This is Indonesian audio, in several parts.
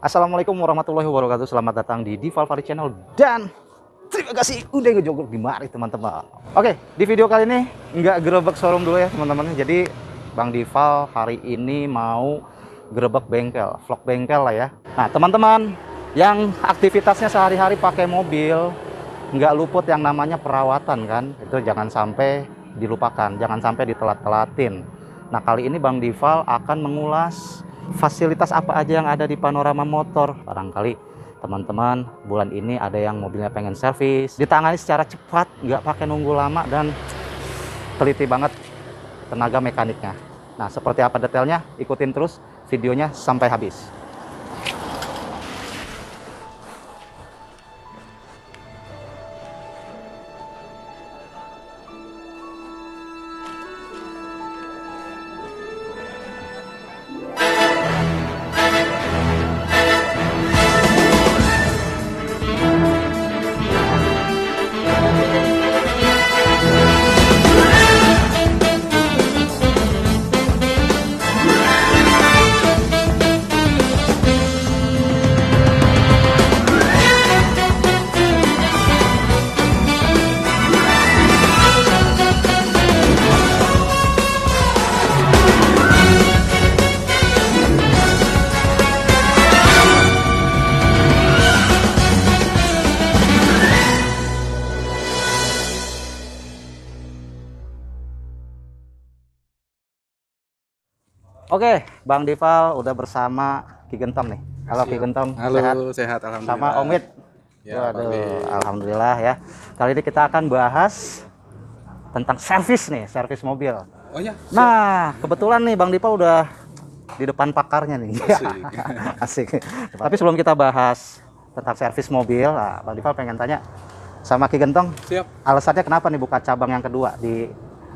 Assalamualaikum warahmatullahi wabarakatuh. Selamat datang di Divalvari Channel dan terima kasih udah ngejogok di mari teman-teman. Oke, di video kali ini nggak gerebek showroom dulu ya teman-teman. Jadi Bang Dival hari ini mau gerebek bengkel, vlog bengkel lah ya. Nah teman-teman yang aktivitasnya sehari-hari pakai mobil, nggak luput yang namanya perawatan kan. Itu jangan sampai dilupakan, jangan sampai ditelat-telatin. Nah kali ini Bang Dival akan mengulas fasilitas apa aja yang ada di Panorama Motor. Barangkali teman-teman bulan ini ada yang mobilnya pengen servis, ditangani secara cepat, nggak pakai nunggu lama dan teliti banget tenaga mekaniknya. Nah seperti apa detailnya, ikutin terus videonya sampai habis. Oke, Bang Dival udah bersama Ki Gentong nih. Halo Ki Gentong, Halo, sehat? alhamdulillah. Sama Om Wid. Ya, Waduh, Pak Wid. alhamdulillah ya. Kali ini kita akan bahas tentang servis nih, servis mobil. Oh ya. Nah, kebetulan nih Bang Dival udah di depan pakarnya nih. Asik. Asik. Tapi sebelum kita bahas tentang servis mobil, nah, Bang Dival pengen tanya sama Ki Gentong, Siap. alasannya kenapa nih buka cabang yang kedua di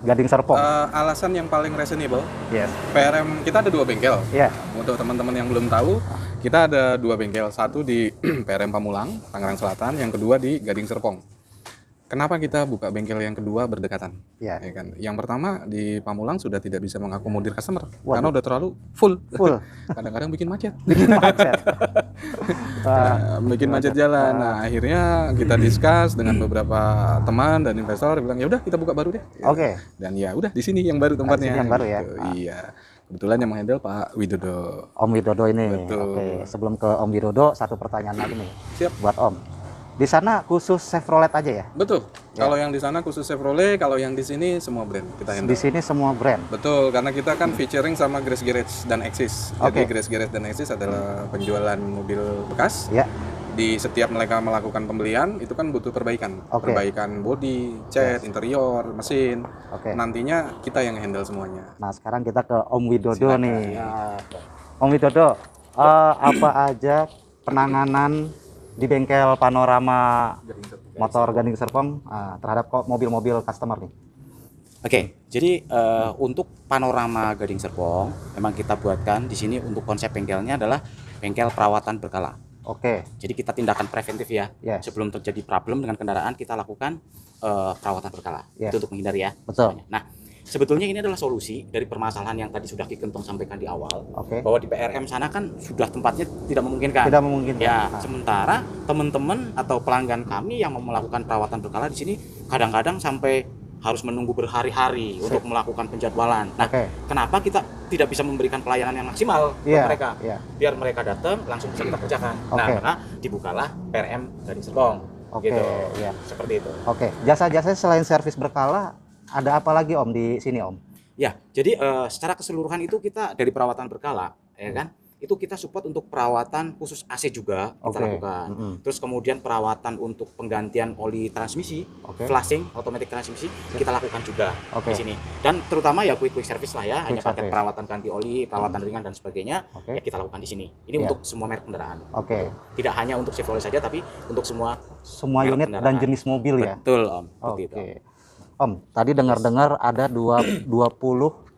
Gading Serpong? Alasan yang paling reasonable, Yes. PRM kita ada 2 bengkel. Iya. Untuk teman-teman yang belum tahu, kita ada 2 bengkel. Satu di PRM Pamulang, Tangerang Selatan, yang kedua di Gading Serpong. Kenapa kita buka bengkel yang kedua berdekatan? Iya. Ya kan? Yang pertama di Pamulang sudah tidak bisa mengakomodir customer karena Waduh. udah terlalu full. Full. Kadang-kadang bikin macet. Bikin macet. Bikin macet jalan. Nah, akhirnya kita discuss dengan beberapa teman dan investor, bilang ya udah kita buka baru deh. Oke. Dan ya udah di sini yang baru tempatnya. Di sini yang baru ya? Gitu. Iya. Kebetulan yang menghandle Pak Widodo. Om Widodo ini. Betul. Oke, sebelum ke Om Widodo, satu pertanyaan lagi nih Siap. buat Om. Di sana khusus Chevrolet aja ya? Betul. Kalau yang di sana khusus Chevrolet, kalau yang di sini semua brand kita handle. Di sini semua brand. Betul, karena kita kan featuring sama Grace Garage dan Axis. Oke. Jadi Grace Garage dan Axis adalah penjualan mobil bekas. Ya. Di setiap mereka melakukan pembelian itu kan butuh perbaikan. Oke. Perbaikan body, cat, interior, mesin. Oke. Nantinya kita yang handle semuanya. Nah, sekarang kita ke Om Widodo Silakan. nih. Om Widodo, apa aja penanganan di bengkel Panorama Motor Gading Serpong terhadap mobil-mobil customer nih? Oke, jadi untuk Panorama Gading Serpong memang kita buatkan di sini untuk konsep bengkelnya adalah bengkel perawatan berkala. Oke. Jadi kita tindakan preventif ya. Yes. Sebelum terjadi problem dengan kendaraan kita lakukan perawatan berkala. Yes. Itu untuk menghindari ya. Betul. semuanya. Nah, sebetulnya ini adalah solusi dari permasalahan yang tadi sudah Ki Gentong sampaikan di awal. Oke. Bahwa di PRM sana kan sudah tempatnya tidak memungkinkan. Tidak memungkinkan. Ya, Nah. sementara teman-teman atau pelanggan kami yang mau melakukan perawatan berkala di sini kadang-kadang sampai harus menunggu berhari-hari untuk melakukan penjadwalan. Nah, Oke. kenapa kita tidak bisa memberikan pelayanan yang maksimal Iya, ke mereka? iya. Biar mereka datang langsung bisa kita kerjakan. Nah, Oke. maka dibukalah PRM Gading Serpong. Oke, Gitu. iya. Seperti itu. Oke. Jasa-jasa selain servis berkala, ada apa lagi Om di sini Om? Ya, jadi secara keseluruhan itu kita dari perawatan berkala, ya kan? Itu kita support untuk perawatan khusus AC juga kita Oke. lakukan. Terus kemudian perawatan untuk penggantian oli transmisi, Oke. flashing, automatic transmisi kita lakukan juga Oke. di sini. Dan terutama ya quick service lah ya, hanya pakai service. perawatan ganti oli, perawatan ringan dan sebagainya, Oke. ya kita lakukan di sini. Ini Ya. untuk semua merek kendaraan. Oke. Tidak hanya untuk Chevrolet saja, tapi untuk semua Semua merek unit dan kendaraan. jenis mobil ya? Betul, Om. Seperti Oke. itu. Om, tadi dengar-dengar ada 20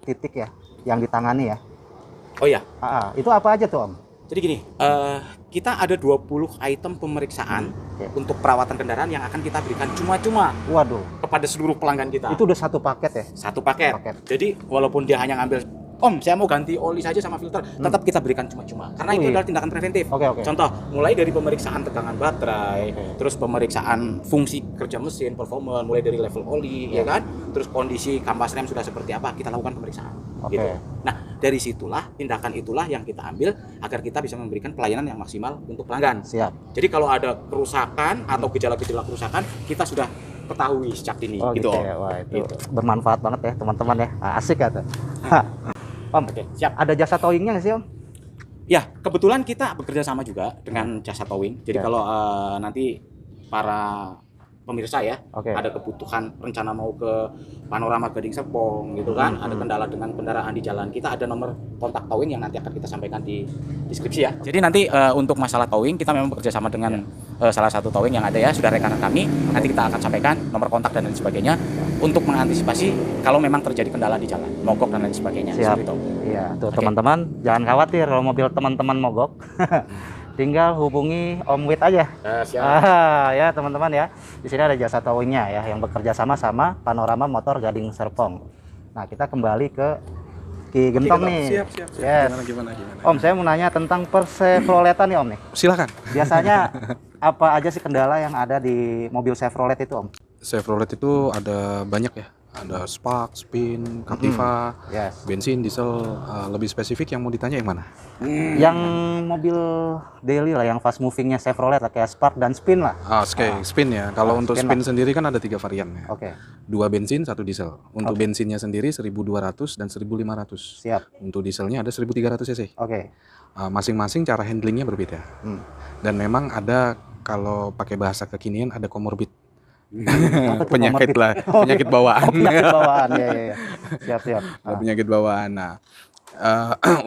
titik ya yang ditangani ya. Oh ya, Itu apa aja tuh Om? jadi gini, kita ada 20 item pemeriksaan Oke. untuk perawatan kendaraan yang akan kita berikan cuma-cuma Waduh, kepada seluruh pelanggan kita. itu udah satu paket ya? Satu paket. Paket. Jadi walaupun dia hanya ngambil Om, saya mau ganti oli saja sama filter, tetap kita berikan cuma-cuma. Karena itu adalah tindakan preventif. Oke. Contoh, mulai dari pemeriksaan tegangan baterai, terus pemeriksaan fungsi kerja mesin, performa, mulai dari level oli, ya kan? Terus kondisi kampas rem sudah seperti apa, kita lakukan pemeriksaan. Oke. Gitu. Nah, dari situlah, tindakan itulah yang kita ambil agar kita bisa memberikan pelayanan yang maksimal untuk pelanggan. Siap. Jadi kalau ada kerusakan atau gejala-gejala kerusakan, kita sudah ketahui sejak dini. Oh gitu, Om. ya. Wah, itu Gitu. bermanfaat banget ya teman-teman ya. Asik ya tuh. Om, Oke, siap. ada jasa towingnya nggak sih Om? Ya, kebetulan kita bekerja sama juga dengan jasa towing. Jadi Ya. kalau nanti para pemirsa ya, Oke. ada kebutuhan rencana mau ke Panorama Gading Serpong gitu kan, ada kendala dengan kendaraan di jalan, kita ada nomor kontak towing yang nanti akan kita sampaikan di deskripsi ya. Jadi nanti untuk masalah towing kita memang bekerja sama dengan salah satu towing yang ada ya, sudah rekan kami, nanti kita akan sampaikan nomor kontak dan lain sebagainya untuk mengantisipasi kalau memang terjadi kendala di jalan, mogok dan lain sebagainya. Siap. Seperti itu. Iya, tuh Oke. teman-teman jangan khawatir kalau mobil teman-teman mogok. Tinggal hubungi Om Wit aja. Siap. Ya teman-teman ya. Di sini ada jasa towingnya ya yang bekerja sama sama Panorama Motor Gading Serpong. Nah, kita kembali ke Ki Gentong nih. Siap. Yes. Gimana? Om, saya mau nanya tentang Chevroletan nih Om nih. Silakan. Biasanya apa aja sih kendala yang ada di mobil Chevrolet itu Om? Chevrolet itu ada banyak ya. Ada Spark, Spin, Captiva, Yes. bensin, diesel. Lebih spesifik yang mau ditanya yang mana? Yang mobil daily lah, yang fast movingnya Chevrolet lah, kayak Spark dan Spin lah. Spin ya. Kalau untuk Spin Spin sendiri kan ada 3 varian ya. Oke, 2 bensin, 1 diesel. Untuk bensinnya sendiri 1200 dan 1500. siap. Untuk dieselnya ada 1300 cc. Oke. Masing-masing cara handlingnya berbeda. Dan memang ada, kalau pakai bahasa kekinian, ada comorbid. Apa tuh Penyakit comorbid? lah, penyakit bawaan. Penyakit bawaan ya. Siap. Penyakit bawaan. Nah,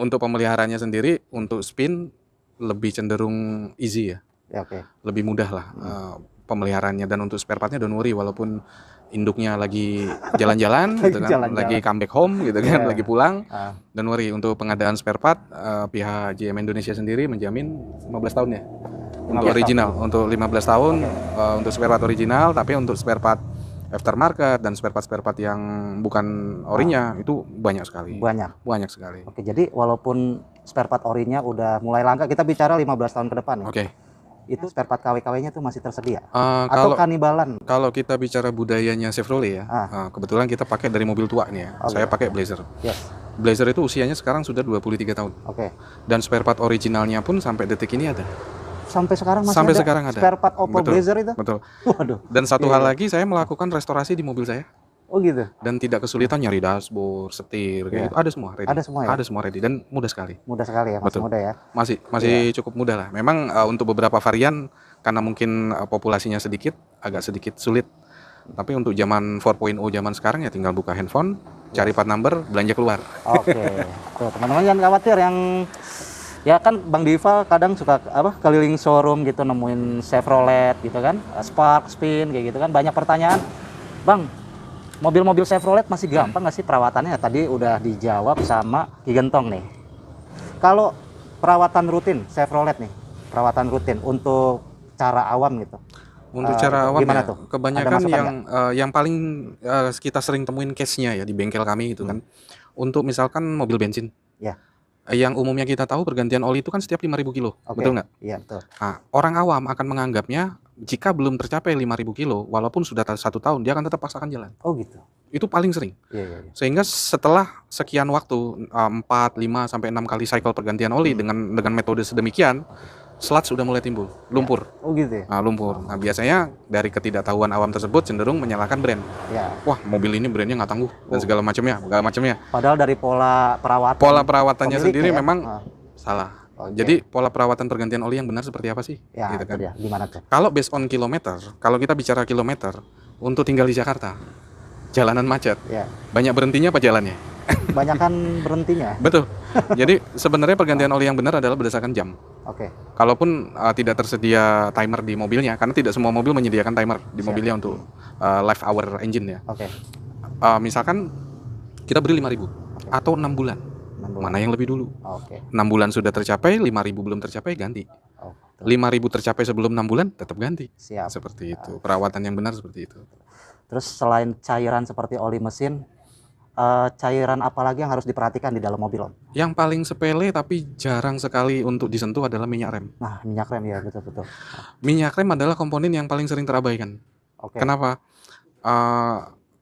untuk pemeliharaannya sendiri, untuk Spin lebih cenderung easy ya, Ya, oke. lebih mudah lah pemeliharaannya. Dan untuk spare partnya don't worry, walaupun induknya lagi jalan-jalan gitu kan, Jalan-jalan. lagi comeback home gitu kan, Iya. lagi pulang, Ah, don't worry, untuk pengadaan spare part pihak JM Indonesia sendiri menjamin 15 tahun ya. Untuk 15 original, untuk 15 tahun untuk spare part original, tapi untuk spare part aftermarket dan spare part yang bukan orinya itu banyak sekali. banyak. Sekali. Oke, jadi walaupun spare part orinya udah mulai langka, kita bicara 15 tahun ke depan ya. Oke. Itu spare part KW-KW-nya tuh masih tersedia Kalau atau kanibalan? kalau kita bicara budayanya Chevrolet ya, kebetulan kita pakai dari mobil tua nih ya. Oke. Saya pakai Blazer. Yes. Blazer itu usianya sekarang sudah 23 tahun. Oke. Dan spare part originalnya pun sampai detik ini ada. Sampai sekarang masih Sampai ada sekarang ada. spare part Opel Betul. Blazer itu? Betul. Waduh. Dan satu Iya, hal iya. lagi, saya melakukan restorasi di mobil saya Oh gitu. dan tidak kesulitan nyari dashboard, setir kayak gitu. Ada semua ready. Ada semua ya? Ada semua ready dan mudah sekali. Mudah sekali ya, masih Betul. muda ya. Masih cukup mudah lah. Memang untuk beberapa varian karena mungkin populasinya sedikit, agak sedikit sulit. Tapi untuk zaman 4.0 zaman sekarang ya tinggal buka handphone, cari part number, belanja keluar. Oke. Tuh, teman-teman jangan khawatir, yang ya kan Bang Dival kadang suka keliling showroom gitu nemuin Chevrolet gitu kan, Spark, Spin kayak gitu kan, banyak pertanyaan. Bang, mobil-mobil Chevrolet masih gampang nggak sih perawatannya? Tadi udah dijawab sama Ki Gentong nih. Kalau perawatan rutin Chevrolet nih, perawatan rutin untuk cara awam gitu. Untuk cara awam gimana ya, tuh? kebanyakan Ada masukan yang paling kita sering temuin case-nya ya di bengkel kami gitu kan. Untuk misalkan mobil bensin. Ya. Yang umumnya kita tahu pergantian oli itu kan setiap 5.000 kilo, Oke. betul nggak? Iya, betul. Nah, orang awam akan menganggapnya jika belum tercapai 5.000 kilo, walaupun sudah 1 tahun, dia akan tetap paksakan jalan. Oh gitu. Itu paling sering. Iya. Sehingga setelah sekian waktu, 4, 5, sampai 6 kali cycle pergantian oli dengan metode sedemikian, slat sudah mulai timbul, lumpur. Oh gitu ya. Nah, lumpur. Nah, biasanya dari ketidaktahuan awam tersebut cenderung menyalahkan brand. Ya. Wah, mobil ini brandnya nggak tangguh dan segala macamnya. Padahal dari pola perawatan. Pola perawatannya pemiliknya sendiri ya? memang Ah, salah. oke. Jadi pola perawatan pergantian oli yang benar seperti apa sih? Ya, Gitu itu kan. dia. Gimana tuh? Kalau based on kilometer, kalau kita bicara kilometer, untuk tinggal di Jakarta, jalanan macet, Ya. banyak berhentinya apa jalannya? Banyakan berhentinya. Betul. Jadi sebenarnya pergantian oli yang benar adalah berdasarkan jam. Oke. Kalaupun tidak tersedia timer di mobilnya, karena tidak semua mobil menyediakan timer di Siap. mobilnya untuk life hour engine ya. Oke. Misalkan kita beri 5.000 atau 6 bulan. 6 bulan. Mana yang lebih dulu? Oke. 6 bulan sudah tercapai, 5.000 belum tercapai, ganti. Oh, betul. 5.000 tercapai sebelum 6 bulan, tetap ganti. Siap. Seperti itu. Perawatan yang benar seperti itu. Terus selain cairan seperti oli mesin, cairan apa lagi yang harus diperhatikan di dalam mobil, Om? Yang paling sepele tapi jarang sekali untuk disentuh adalah minyak rem. Nah, minyak rem ya, betul-betul. Minyak rem adalah komponen yang paling sering terabaikan. Oke. Kenapa?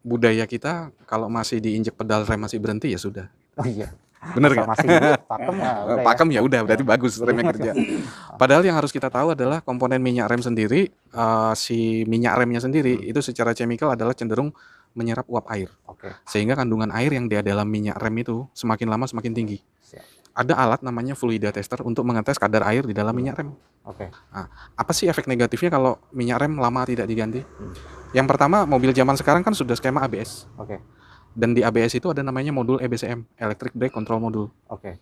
Budaya kita kalau masih diinjek pedal rem masih berhenti ya sudah. Oh iya. Bener Asal nggak? masih pakem ya udah ya. Pakem ya udah berarti bagus remnya kerja. Padahal yang harus kita tahu adalah komponen minyak rem sendiri, si minyak remnya sendiri itu secara chemical adalah cenderung menyerap uap air. Oke. Sehingga kandungan air yang di dalam minyak rem itu semakin lama semakin tinggi. Siap. Ada alat namanya fluida tester untuk mengetes kadar air di dalam minyak rem. Oke. Nah, apa sih efek negatifnya kalau minyak rem lama tidak diganti? Yang pertama, mobil zaman sekarang kan sudah skema ABS. Oke. Dan di ABS itu ada namanya modul EBCM, Electric Brake Control Module. Oke.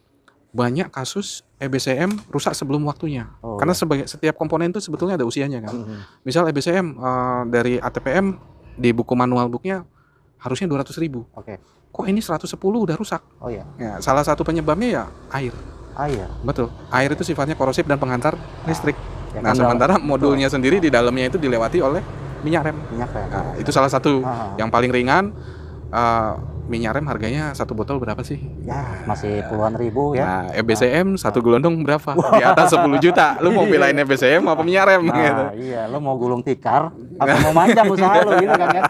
Banyak kasus EBCM rusak sebelum waktunya. Oh, Karena ya. setiap komponen itu sebetulnya ada usianya kan. Mhm. Misal EBCM dari ATPM di buku manual booknya harusnya 200.000. Oke. Kok ini 110 udah rusak? Oh ya. Ya, salah satu penyebabnya ya air. Air. Betul. Air itu sifatnya korosif dan penghantar listrik. Ya Nah, kan, sementara modulnya sendiri di dalamnya itu dilewati oleh minyak rem. minyak rem. Nah, itu salah satu yang paling ringan. Minyak rem harganya satu botol berapa sih? Ya, masih puluhan ribu ya. Nah, EBCM satu gelondong berapa? Di atas 10 juta. Lu mau belain EBCM apa minyak rem? Gitu. Nah, iya, lo mau gulung tikar apa mau manjang usaha lo gitu kan ya.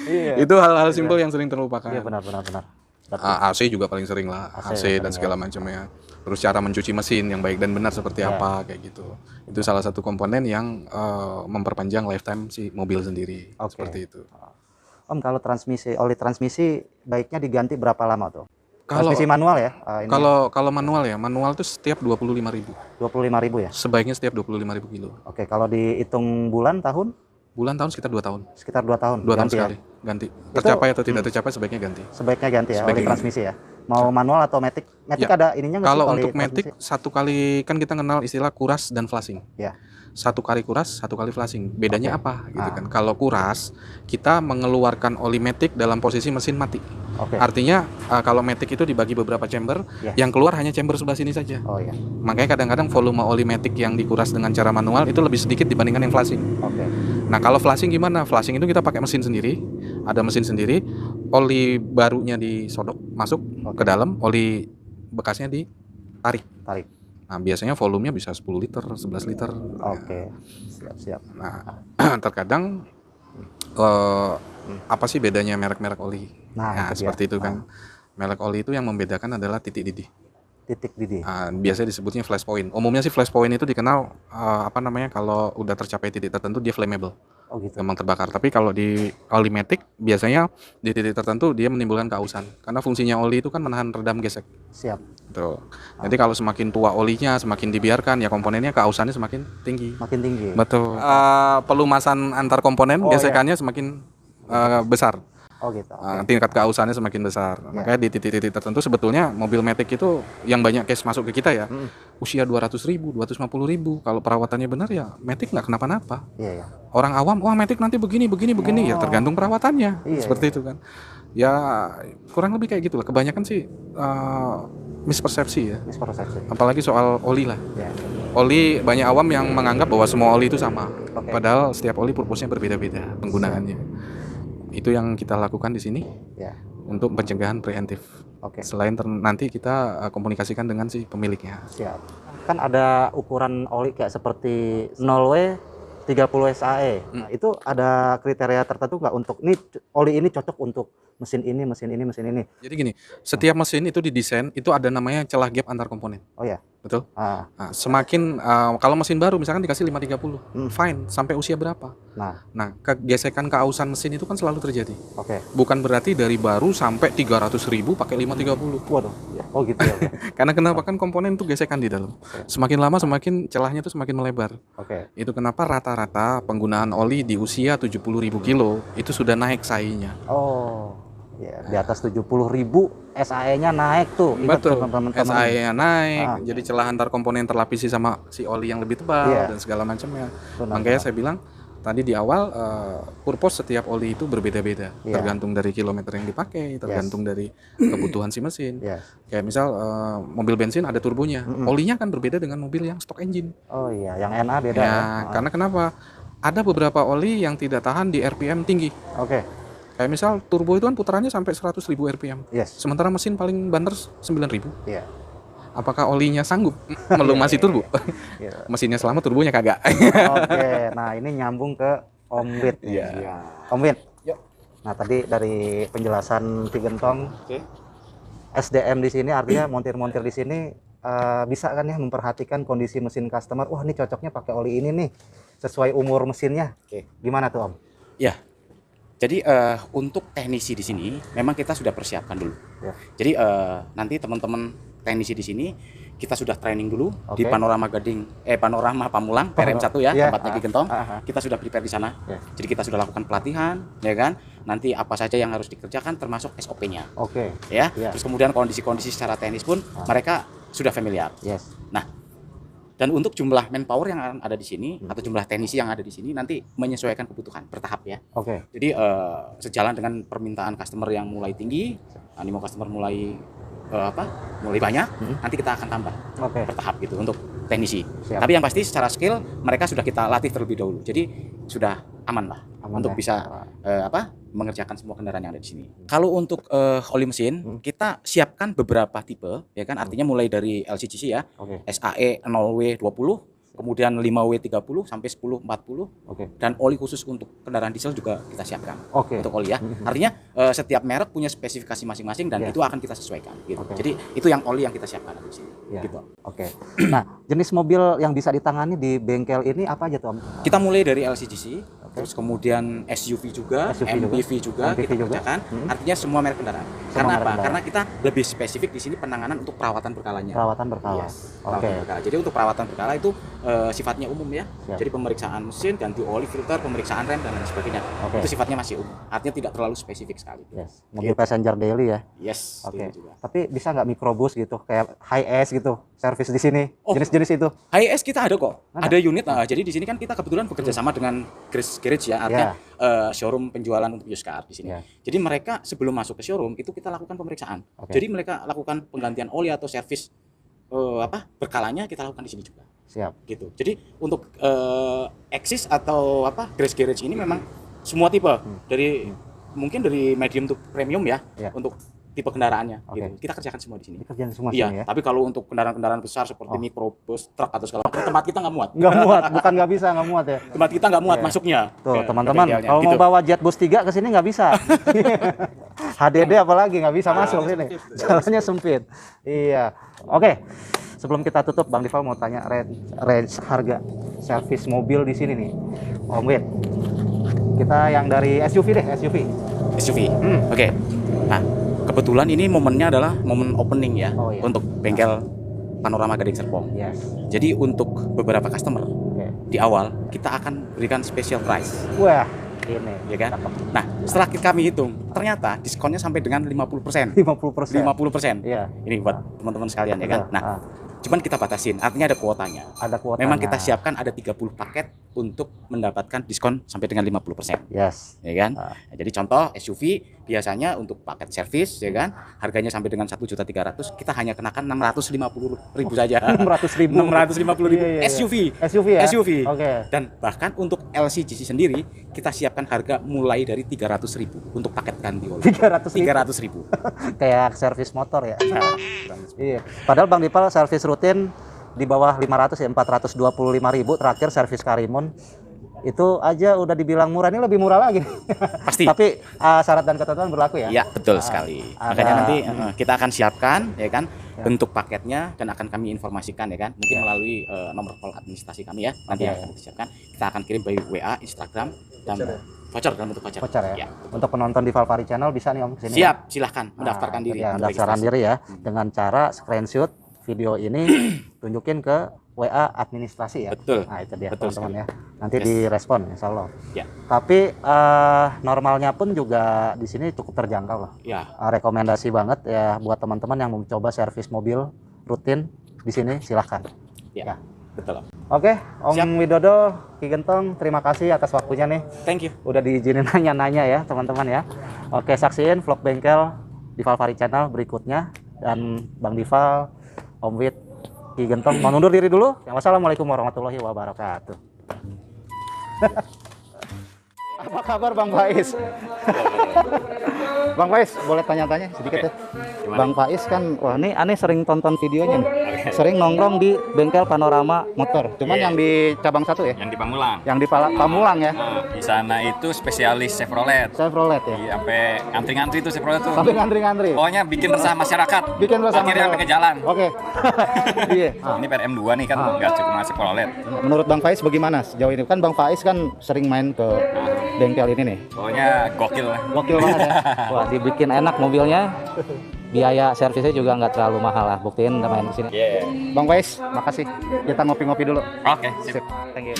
Iya. Itu hal-hal simpel yang sering terlupakan. Iya, benar. Berarti, AC juga paling sering lah, AC dan segala macamnya. Terus cara mencuci mesin yang baik dan benar seperti apa kayak gitu. Itu salah satu komponen yang memperpanjang lifetime si mobil sendiri. Seperti itu. Om, kalau oli transmisi baiknya diganti berapa lama tuh? Kalau Transmisi manual ya? Ini kalau manual ya, manual itu setiap 25.000. 25.000 ya? Sebaiknya setiap 25.000 kilo. Oke, kalau dihitung bulan, tahun? Bulan tahun sekitar 2 tahun. Sekitar 2 tahun. 2 tahun ganti ya? sekali, ganti. Tercapai atau tidak tercapai sebaiknya ganti. Sebaiknya ganti ya, oli Sebaiknya transmisi ya. Mau manual atau matic? Matic Ya. ada ininya nggak sih? Kalau oli untuk matic transmisi? satu kali kan kita kenal istilah kuras dan flashing. Ya. Satu kali kuras, satu kali flashing. Bedanya apa gitu kan? Kalau kuras kita mengeluarkan oli matic dalam posisi mesin mati. Oke. Artinya kalau matic itu dibagi beberapa chamber, yang keluar hanya chamber sebelah sini saja. Oh ya. Makanya kadang-kadang volume oli matic yang dikuras dengan cara manual itu lebih sedikit dibandingkan yang flashing. Oke. Nah, kalau flashing gimana? Flashing itu kita pakai mesin sendiri, ada mesin sendiri, oli barunya disodok masuk ke dalam, oli bekasnya ditarik. Tarik. Nah, biasanya volumenya bisa 10 liter, 11 liter. Oke. Siap. Nah, terkadang apa sih bedanya merek-merek oli? Nah, itu seperti dia. itu kan. Merek oli itu yang membedakan adalah titik didih. Titik didih. Biasanya disebutnya flash point. Umumnya sih flash point itu dikenal kalau udah tercapai titik tertentu dia flammable. Oh gitu. Gampang terbakar. Tapi kalau di oli matic biasanya di titik tertentu dia menimbulkan keausan. Karena fungsinya oli itu kan menahan redam gesek. Siap. Tuh. Jadi kalau semakin tua olinya, semakin dibiarkan ya komponennya keausannya semakin tinggi. Makin tinggi. Betul. Pelumasan antar komponen gesekannya semakin besar. Oh gitu. Tingkat keausannya semakin besar. Makanya di titik-titik tertentu sebetulnya mobil matic itu yang banyak case masuk ke kita ya. Usia 200.000, 250.000. Kalau perawatannya benar ya matic nggak kenapa-napa. Iya. Orang awam, wah matic nanti begini. Ya tergantung perawatannya. Seperti itu kan. Ya kurang lebih kayak gitulah. Kebanyakan sih mispersepsi ya. Mispersepsi. Apalagi soal oli lah. Ya. Oli banyak awam yang menganggap bahwa semua oli itu sama. Padahal setiap oli purpose-nya berbeda-beda penggunaannya. Itu yang kita lakukan di sini untuk pencegahan preemptif. Selain nanti kita komunikasikan dengan si pemiliknya. Siap. Kan ada ukuran oli kayak seperti 0W 30 SAE. Nah, itu ada kriteria tertentu nggak untuk ini oli ini cocok untuk mesin ini. Jadi gini, setiap mesin itu didesain itu ada namanya celah gap antar komponen. Oh ya. Betul? Nah, semakin kalau mesin baru misalkan dikasih 530, fine sampai usia berapa? Nah, gesekan keausan mesin itu kan selalu terjadi. Bukan berarti dari baru sampai 300.000 pakai 530. Waduh. Oh gitu ya. Karena kenapa kan komponen itu gesekan di dalam. Semakin lama semakin celahnya itu semakin melebar. Itu kenapa rata-rata penggunaan oli di usia 70.000 kilo itu sudah naik SAE-nya. Oh. Ya, di atas 70.000 SAE-nya naik tuh. Betul. SAE-nya naik. Jadi celah antar komponen terlapisi sama si oli yang lebih tebal dan segala macamnya. Makanya saya bilang tadi di awal purpose setiap oli itu berbeda-beda. Tergantung dari kilometer yang dipakai, tergantung dari kebutuhan si mesin. Kayak misal mobil bensin ada turbonya. Olinya kan berbeda dengan mobil yang stock engine. Oh iya, yang NA beda Karena kenapa? Ada beberapa oli yang tidak tahan di RPM tinggi. Kayak misal turbo itu kan putarannya sampai 100.000 RPM. Yes. Sementara mesin paling banter 9.000. Iya. Apakah olinya sanggup melumasi turbo? Iya. Mesinnya selamat, turbonya kagak. Oke, nah ini nyambung ke Om Wit. Iya. Om Wit. Yuk. Nah tadi dari penjelasan Ki Gentong, Oke. SDM di sini artinya montir-montir di sini bisa kan ya memperhatikan kondisi mesin customer. Wah ini cocoknya pakai oli ini nih, sesuai umur mesinnya. Oke. Gimana tuh Om? Ya. Jadi untuk teknisi di sini memang kita sudah persiapkan dulu. Ya. Jadi nanti teman-teman teknisi di sini kita sudah training dulu Oke. di Panorama Panorama Pamulang PRM 1 ya, Iya. tempatnya Ki Gentong. Ah. Kita sudah prepare di sana. Ya. Jadi kita sudah lakukan pelatihan, ya kan? Nanti apa saja yang harus dikerjakan termasuk SOP-nya, Oke. ya. Iya. Terus kemudian kondisi-kondisi secara teknis pun mereka sudah familiar. Yes. Dan untuk jumlah manpower yang ada di sini atau jumlah teknisi yang ada di sini nanti menyesuaikan kebutuhan bertahap ya. Oke. Jadi sejalan dengan permintaan customer yang mulai tinggi, animo customer mulai mulai banyak, nanti kita akan tambah Oke. bertahap gitu untuk teknisi. Siap. Tapi yang pasti secara skill mereka sudah kita latih terlebih dahulu. Jadi sudah aman lah Aman untuk ya. bisa mengerjakan semua kendaraan yang ada di sini. Kalau untuk oli mesin, kita siapkan beberapa tipe, ya kan? Artinya mulai dari LCGC ya, Oke. SAE 0W20, kemudian 5W30 sampai 1040, Oke. dan oli khusus untuk kendaraan diesel juga kita siapkan. Oke. Untuk oli ya. Artinya setiap merek punya spesifikasi masing-masing dan Ya. itu akan kita sesuaikan gitu. Oke. Jadi itu yang oli yang kita siapkan di sini. Ya. Gitu. Oke. Nah, jenis mobil yang bisa ditangani di bengkel ini apa aja tuh Om? Kita mulai dari LCGC, terus kemudian SUV juga, SUV MPV juga MPV kita juga. kerjakan. Artinya semua merek kendaraan. Semua Karena merek apa? kendaraan. Karena kita lebih spesifik di sini penanganan untuk perawatan berkalanya. Perawatan berkala. Yes, Oke. perawatan berkala. Jadi untuk perawatan berkala itu sifatnya umum ya. Siap. Jadi pemeriksaan mesin, ganti oli, filter, pemeriksaan rem dan lain sebagainya. Oke. Itu sifatnya masih umum. Artinya tidak terlalu spesifik sekali. Yes. Mobil passenger daily ya. Yes. Oke. gitu juga. Tapi bisa nggak microbus gitu, kayak high S gitu, servis di sini, Oh. jenis-jenis itu. HIS kita ada kok. Ada? Ada unit. Nah, jadi di sini kan kita kebetulan bekerja sama dengan Garage ya, artinya showroom penjualan untuk used car di sini. Ya. Jadi mereka sebelum masuk ke showroom itu kita lakukan pemeriksaan. Oke. Jadi mereka lakukan penggantian oli atau servis berkalanya kita lakukan di sini juga. Siap. Gitu. Jadi untuk Axis atau Garage ini memang semua tipe dari mungkin dari medium to premium ya, Ya. untuk tipe kendaraannya Oke. gitu. Kita kerjakan semua di sini. Ini kerjaan semua Iya, sini ya. tapi kalau untuk kendaraan-kendaraan besar seperti mikrobus, truk atau segala macam, tempat kita nggak muat. Nggak muat, bukan nggak bisa, nggak muat ya. Tempat kita nggak muat Iya. masuknya. Tuh ke teman-teman, bengkelnya, kalau gitu. mau bawa Jet Bus 3 ke sini nggak bisa. HDD apalagi nggak bisa masuk sini. Jalannya sempit. Iya. Oke. Sebelum kita tutup, Bang Dival mau tanya range harga servis mobil di sini nih. Om Wit. Kita yang dari SUV deh, SUV. SUV. Oke. Nah, kebetulan ini momennya adalah momen opening ya, Oh, iya. untuk bengkel Panorama Gading Serpong. Yes. Jadi untuk beberapa customer Oke. di awal kita akan berikan special price, Wah, ini. ya kan? Cakep. Nah, setelah kami hitung, ternyata diskonnya sampai dengan 50%. 50%. 50%. Iya. Ini buat teman-teman sekalian ya kan. Betul. Nah, cuman kita batasin, artinya ada kuotanya. Ada kuotanya. Memang kita siapkan ada 30 paket untuk mendapatkan diskon sampai dengan 50%. Yes. Ya kan? Ah. Nah, jadi contoh SUV biasanya untuk paket servis ya kan, harganya sampai dengan 1.300.000, kita hanya kenakan 650.000 saja. 600.000. 650.000 Iya, iya, iya. SUV. SUV ya? SUV. Oke. Dan bahkan untuk LCGC sendiri kita siapkan harga mulai dari 300.000 untuk paket ganti oli. 300.000. 300.000. Kayak servis motor ya. Nah, Iya. Padahal Bang Dipal servis rutin di bawah 500 ya, 425.000 terakhir servis Karimun. Itu aja udah dibilang murah, ini lebih murah lagi. Pasti. Tapi syarat dan ketentuan berlaku ya. Ya, betul sekali. ada- Makanya nanti kita akan siapkan ya kan bentuk paketnya dan akan kami informasikan ya kan. Mungkin melalui nomor call administrasi kami ya. Nanti Oke. yang akan disiapkan. Kita akan kirim by WA, Instagram dan voucher dalam bentuk voucher. Voucher ya. Ya, betul. Untuk penonton di Valvari Channel bisa nih Om kesini. Siap, silahkan mendaftarkan Nah, diri. ya, untuk mendaftarkan registrasi. diri ya dengan cara screenshot video ini tunjukin ke WA administrasi ya. Betul. Nah, itu dia Betul teman-teman ya. Nanti Yes. direspon insya Allah. Ya. Tapi normalnya pun juga di sini cukup terjangkau lah. Ya, Rekomendasi banget ya buat teman-teman yang mau coba servis mobil rutin di sini silahkan. ya. Ya. Betul. Oke, Om Siap. Widodo, Ki Gentong, terima kasih atas waktunya nih. Thank you. Udah diizinin nanya-nanya ya teman-teman ya. Oke, saksiin vlog bengkel di Valvari Channel berikutnya, dan Bang Dival, Om Wit, Ki Gentong mau undur diri dulu. Wassalamualaikum warahmatullahi wabarakatuh. Apa kabar Bang Faiz? Bang Faiz, boleh tanya-tanya sedikit ya? Gimana? Bang Faiz kan, wah ini aneh sering tonton videonya nih. Sering nongkrong di bengkel Panorama Motor. Cuman Iya. yang di cabang 1 ya? Yang di Pamulang. Yang di Pamulang ya? Nah, di sana itu spesialis Chevrolet. Chevrolet ya? Iya, sampai ngantri-ngantri tuh Chevrolet tuh. Sampai ngantri-ngantri? Pokoknya bikin resah masyarakat. Bikin resah Akhirnya sampai ke jalan. Oke. Iya. Ini PRM2 nih kan nggak cukup masuk Chevrolet. Menurut Bang Faiz bagaimana sejauh ini? Kan Bang Faiz kan sering main ke bengkel ini nih. Pokoknya gokil lah. Gokil banget ya. Wah, dibikin enak mobilnya. Biaya servisnya juga nggak terlalu mahal lah. Buktiin udah main ke sini. Iya. Bang Faiz, makasih. Kita ngopi-ngopi dulu. Oke, sip. Thank you.